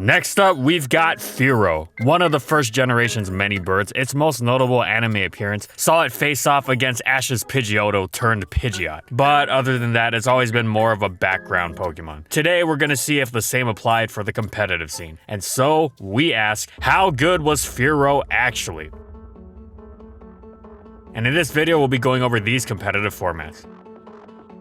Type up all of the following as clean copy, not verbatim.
Next up, we've got Fearow, one of the first generation's many birds. Its most notable anime appearance saw it face off against Ash's Pidgeotto turned Pidgeot. But other than that, it's always been more of a background Pokemon. Today, we're gonna see if the same applied for the competitive scene. And so, we ask, how good was Fearow actually? And in this video, we'll be going over these competitive formats.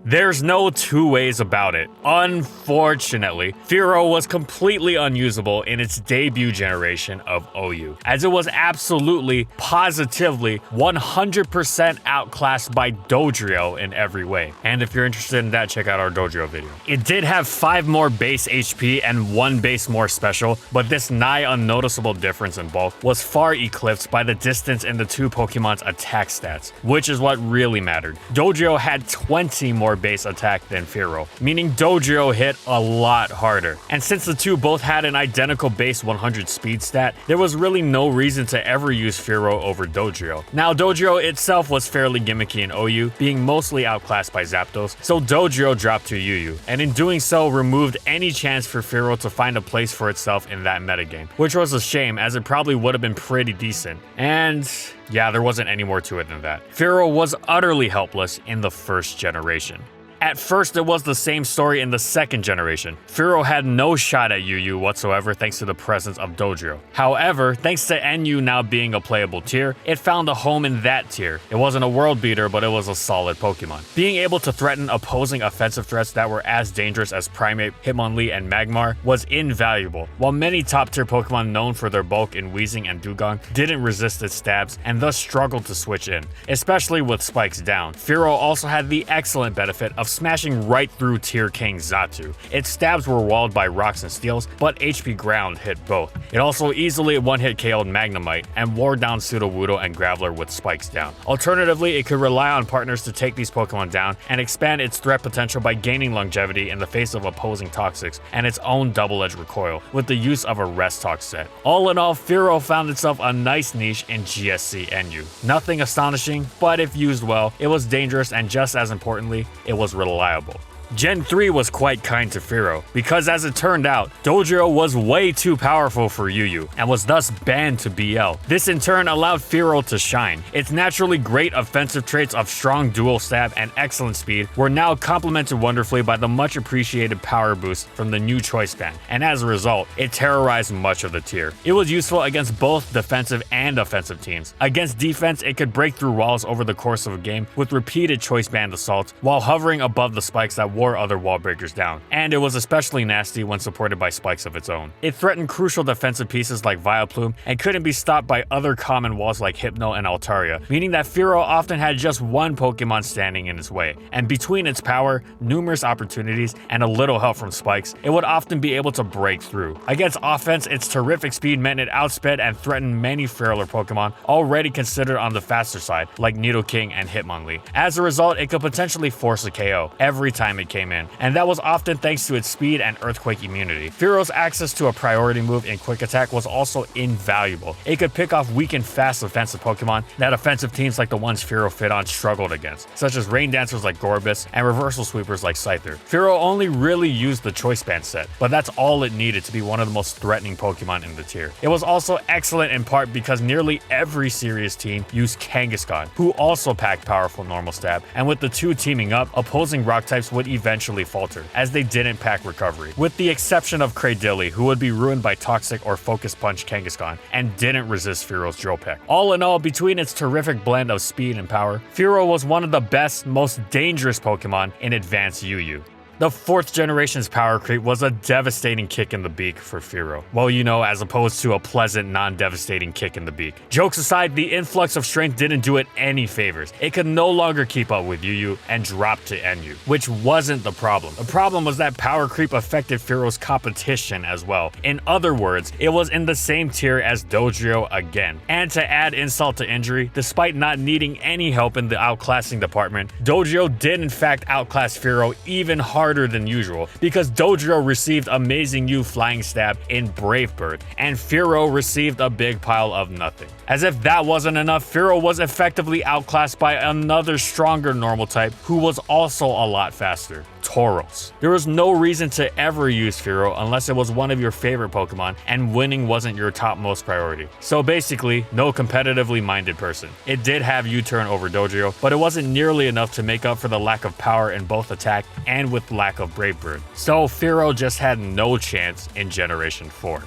There's no two ways about it. Unfortunately, Fearow was completely unusable in its debut generation of OU, as it was absolutely, positively, 100% outclassed by Dodrio in every way. And if you're interested in that, check out our Dodrio video. It did have 5 more base HP and 1 base more special, but this nigh unnoticeable difference in bulk was far eclipsed by the distance in the two Pokemon's attack stats, which is what really mattered. Dodrio had 20 more base attack than Fearow, meaning Dodrio hit a lot harder. And since the two both had an identical base 100 speed stat, there was really no reason to ever use Fearow over Dodrio. Now, Dodrio itself was fairly gimmicky in OU, being mostly outclassed by Zapdos, so Dodrio dropped to UU, and in doing so removed any chance for Fearow to find a place for itself in that metagame, which was a shame as it probably would have been pretty decent. And yeah, there wasn't any more to it than that. Fearow was utterly helpless in the first generation. At first, it was the same story in the second generation. Fearow had no shot at UU whatsoever thanks to the presence of Dodrio. However, thanks to NU now being a playable tier, it found a home in that tier. It wasn't a world beater, but it was a solid Pokemon. Being able to threaten opposing offensive threats that were as dangerous as Primeape, Hitmonlee, and Magmar was invaluable, while many top tier Pokemon known for their bulk in Weezing and Dugong didn't resist its stabs and thus struggled to switch in, especially with spikes down. Fearow also had the excellent benefit of smashing right through Tier King Xatu. Its stabs were walled by rocks and steels, but HP ground hit both. It also easily one-hit KO'd Magnemite and wore down Sudowoodo and Graveler with spikes down. Alternatively, it could rely on partners to take these Pokemon down and expand its threat potential by gaining longevity in the face of opposing Toxics and its own double-edged recoil with the use of a Rest Talk set. All in all, Fearow found itself a nice niche in GSC NU. Nothing astonishing, but if used well, it was dangerous and just as importantly, it was reliable. Gen 3 was quite kind to Fearow, because as it turned out, Dodrio was way too powerful for UU, and was thus banned to BL. This in turn allowed Fearow to shine. Its naturally great offensive traits of strong dual stab and excellent speed were now complemented wonderfully by the much appreciated power boost from the new Choice Band, and as a result, it terrorized much of the tier. It was useful against both defensive and offensive teams. Against defense, it could break through walls over the course of a game with repeated Choice Band assaults, while hovering above the spikes that wore other wall breakers down, and it was especially nasty when supported by spikes of its own. It threatened crucial defensive pieces like Vileplume and couldn't be stopped by other common walls like Hypno and Altaria, meaning that Fearow often had just one Pokemon standing in its way, and between its power, numerous opportunities, and a little help from spikes, it would often be able to break through. Against offense, its terrific speed meant it outsped and threatened many Fearow Pokemon already considered on the faster side, like Nidoking and Hitmonlee. As a result, it could potentially force a KO every time it came in, and that was often thanks to its speed and earthquake immunity. Fearow's access to a priority move in quick attack was also invaluable. It could pick off weak and fast offensive Pokemon that offensive teams like the ones Fearow fit on struggled against, such as rain dancers like Gorbis and reversal sweepers like Scyther. Fearow only really used the Choice Band set, but that's all it needed to be one of the most threatening Pokemon in the tier. It was also excellent in part because nearly every serious team used Kangaskhan, who also packed powerful normal stab, and with the two teaming up, opposing rock types would eventually falter, as they didn't pack recovery, with the exception of Cradilly, who would be ruined by Toxic or Focus Punch Kangaskhan, and didn't resist Fearow's Drill Peck. All in all, between its terrific blend of speed and power, Fearow was one of the best, most dangerous Pokemon in advanced UU. The 4th generation's power creep was a devastating kick in the beak for Fearow. Well, you know, as opposed to a pleasant, non-devastating kick in the beak. Jokes aside, the influx of strength didn't do it any favors. It could no longer keep up with UU and dropped to NU, which wasn't the problem. The problem was that power creep affected Fearow's competition as well. In other words, it was in the same tier as Dodrio again. And to add insult to injury, despite not needing any help in the outclassing department, Dodrio did in fact outclass Fearow even harder than usual, because Dodrio received Amazing You Flying Stab in Brave Bird, and Fearow received a big pile of nothing. As if that wasn't enough, Fearow was effectively outclassed by another stronger normal type who was also a lot faster. Tauros. There was no reason to ever use Fearow unless it was one of your favorite Pokemon and winning wasn't your topmost priority. So basically, no competitively minded person. It did have U-turn over Dodrio, but it wasn't nearly enough to make up for the lack of power in both attack and with lack of Brave Bird. So Fearow just had no chance in Generation 4.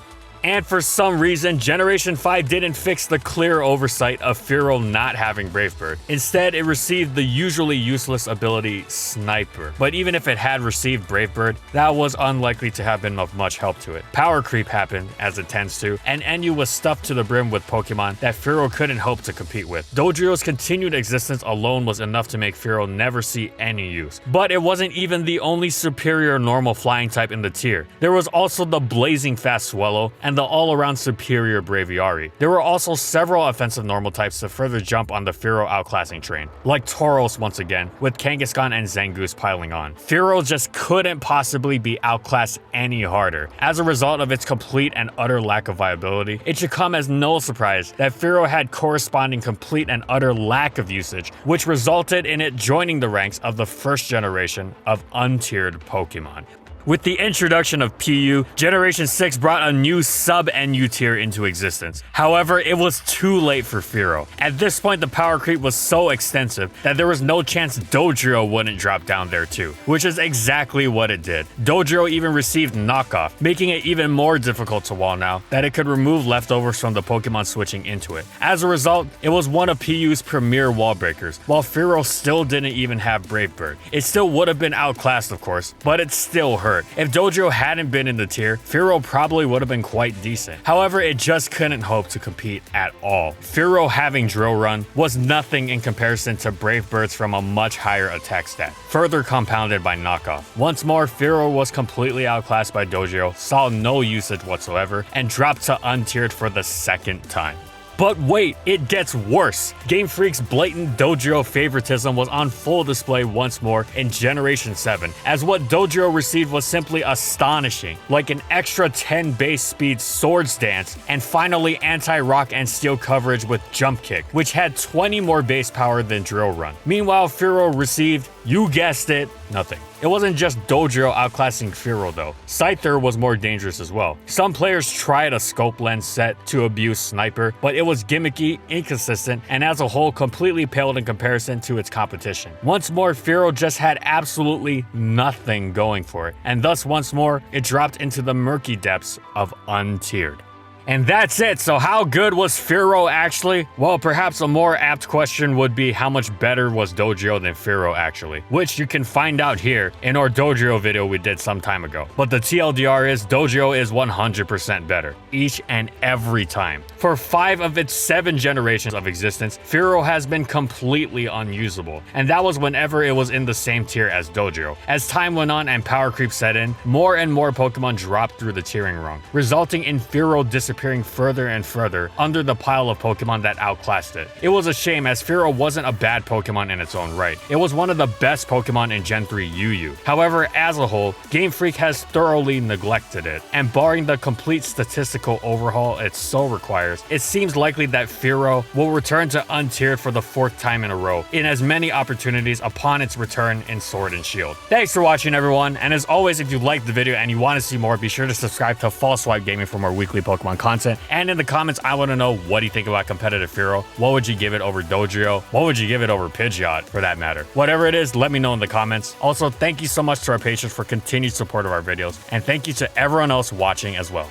And for some reason, Generation 5 didn't fix the clear oversight of Fearow not having Brave Bird. Instead, it received the usually useless ability Sniper. But even if it had received Brave Bird, that was unlikely to have been of much help to it. Power creep happened, as it tends to, and NU was stuffed to the brim with Pokemon that Fearow couldn't hope to compete with. Dodrio's continued existence alone was enough to make Fearow never see any use. But it wasn't even the only superior normal flying type in the tier. There was also the blazing fast Swallow and the all-around superior Braviary. There were also several offensive normal types to further jump on the Fearow outclassing train, like Tauros once again, with Kangaskhan and Zangoose piling on. Fearow just couldn't possibly be outclassed any harder. As a result of its complete and utter lack of viability, it should come as no surprise that Fearow had corresponding complete and utter lack of usage, which resulted in it joining the ranks of the first generation of untiered Pokemon. With the introduction of PU, Generation 6 brought a new sub-NU tier into existence. However, it was too late for Fearow. At this point, the power creep was so extensive that there was no chance Dodrio wouldn't drop down there too, which is exactly what it did. Dodrio even received knockoff, making it even more difficult to wall now that it could remove leftovers from the Pokemon switching into it. As a result, it was one of PU's premier wall breakers, while Fearow still didn't even have Brave Bird. It still would have been outclassed, of course, but it still hurt. If Dodrio hadn't been in the tier, Fearow probably would have been quite decent. However, it just couldn't hope to compete at all. Fearow having Drill Run was nothing in comparison to Brave Birds from a much higher attack stat, further compounded by knockoff. Once more, Fearow was completely outclassed by Dodrio, saw no usage whatsoever, and dropped to untiered for the second time. But wait, it gets worse. Game Freak's blatant Dodrio favoritism was on full display once more in Generation 7, as what Dodrio received was simply astonishing, like an extra 10 base speed Swords Dance, and finally anti-rock and steel coverage with Jump Kick, which had 20 more base power than Drill Run. Meanwhile, Fearow received, you guessed it, nothing. It wasn't just Dodrio outclassing Fearow though. Scyther was more dangerous as well. Some players tried a scope lens set to abuse Sniper, but it was gimmicky, inconsistent, and as a whole completely paled in comparison to its competition. Once more, Fearow just had absolutely nothing going for it, and thus once more, it dropped into the murky depths of untiered. And that's it. So how good was Fearow actually? Well, perhaps a more apt question would be how much better was Dodrio than Fearow actually, which you can find out here in our Dodrio video we did some time ago. But the TLDR is Dodrio is 100% better, each and every time. For 5 of its 7 generations of existence, Fearow has been completely unusable, and that was whenever it was in the same tier as Dodrio. As time went on and power creep set in, more and more Pokemon dropped through the tiering rung, resulting in Fearow disappearing further and further under the pile of Pokemon that outclassed it. It was a shame as Fearow wasn't a bad Pokemon in its own right. It was one of the best Pokemon in Gen 3 UU. However, as a whole, Game Freak has thoroughly neglected it, and barring the complete statistical overhaul it so requires, it seems likely that Fearow will return to untiered for the 4th time in a row in as many opportunities upon its return in Sword and Shield. Thanks for watching everyone, and as always, if you liked the video and you want to see more, be sure to subscribe to Fall Swipe Gaming for more weekly Pokemon content. And in the comments, I want to know, what do you think about competitive Fearow? What would you give it over Dodrio? What would you give it over Pidgeot, for that matter? Whatever it is, let me know in the comments. Also, thank you so much to our patrons for continued support of our videos, and thank you to everyone else watching as well.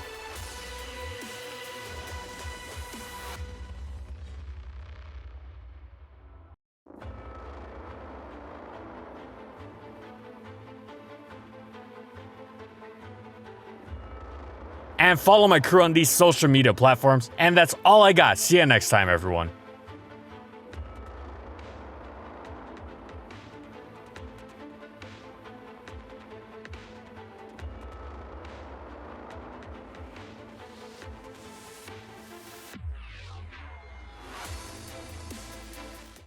And follow my crew on these social media platforms. And that's all I got. See you next time, everyone.